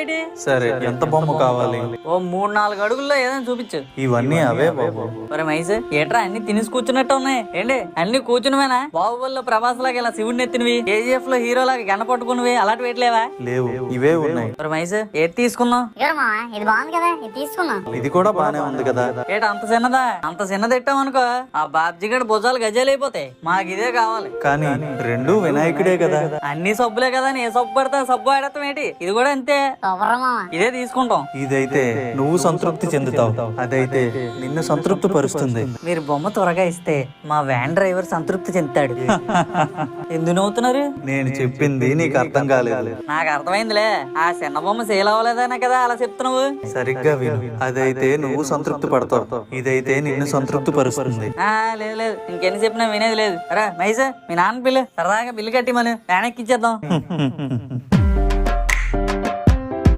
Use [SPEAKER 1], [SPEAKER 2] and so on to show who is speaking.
[SPEAKER 1] ఏంటి?
[SPEAKER 2] సరే, ఎంత బొమ్మ కావాలి?
[SPEAKER 1] ఓ 3-4 అడుగుల్లో ఏదైనా చూపించు.
[SPEAKER 2] ఇవన్నీ అవే బాబు.
[SPEAKER 1] ఒరే మైస్, ఏట్రా అన్ని తినేసి కూర్చున్నట్టు ఉన్నాయి ఏంటి? అన్ని కూర్చునివేనా? బాహుబలిలో ప్రభాస్ లాగా ఇలా శివుడిని ఎత్తినవి, KGF లో హీరో లాగా గంట పట్టుకునివి అలాంటి వేయట్లేవా?
[SPEAKER 2] లేవు, ఇవే ఉన్నాయి.
[SPEAKER 1] ఒరే మైస్, ఏది తీసుకున్నావు?
[SPEAKER 3] ఇది బాగుంది కదా, ఇది తీసుకున్నాం.
[SPEAKER 2] ఇది కూడా బానే ఉంది కదా.
[SPEAKER 1] ఏట అంత చిన్నదా? అంత చిన్నది ఎట్టామనుకో ఆ బాబ్జీ గడ భుజాలు గజాలైపోతాయి. మాకు ఇదే కావాలి.
[SPEAKER 2] కానీ రెండు వినాయకుడే కదా.
[SPEAKER 1] అన్ని సబ్బులే కదా, ఏ సబ్బు పడతా సబ్బు ఆడతాం ఏంటి? ఇది కూడా అంతే. ఇదే తీసుకుంటాం.
[SPEAKER 2] ఇదైతే నువ్వు సంతృప్తి చెందుతావు, అదైతే నిన్ను సంతృప్తి పరుస్తుంది.
[SPEAKER 1] మీరు బొమ్మ త్వరగా ఇస్తే మా వ్యాన్ డ్రైవర్ సంతృప్తి చెందుతాడు. ఎందుకు నవ్వుతున్నారు?
[SPEAKER 2] నేను చెప్పింది నీకు అర్థం కాలేదు.
[SPEAKER 1] నాకు అర్థమైందిలే. ఆ చిన్న బొమ్మ సేల్ అవ్వలేదనే కదా అలా చెప్తున్నావు.
[SPEAKER 2] సరిగ్గా విను. అదైతే నువ్వు సంతృప్తి పడతావు, ఇదైతే నిన్ను సంతృప్తి పరుస్తుంది.
[SPEAKER 1] లేదు లేదు, ఇంకెన్ని చెప్పినా వినేది లేదు. రా మైసా, మీ నాన్న బిల్లు సరదాగా బిల్లు కట్టి మనం వ్యాన్ ఎక్కిచ్చేద్దాం.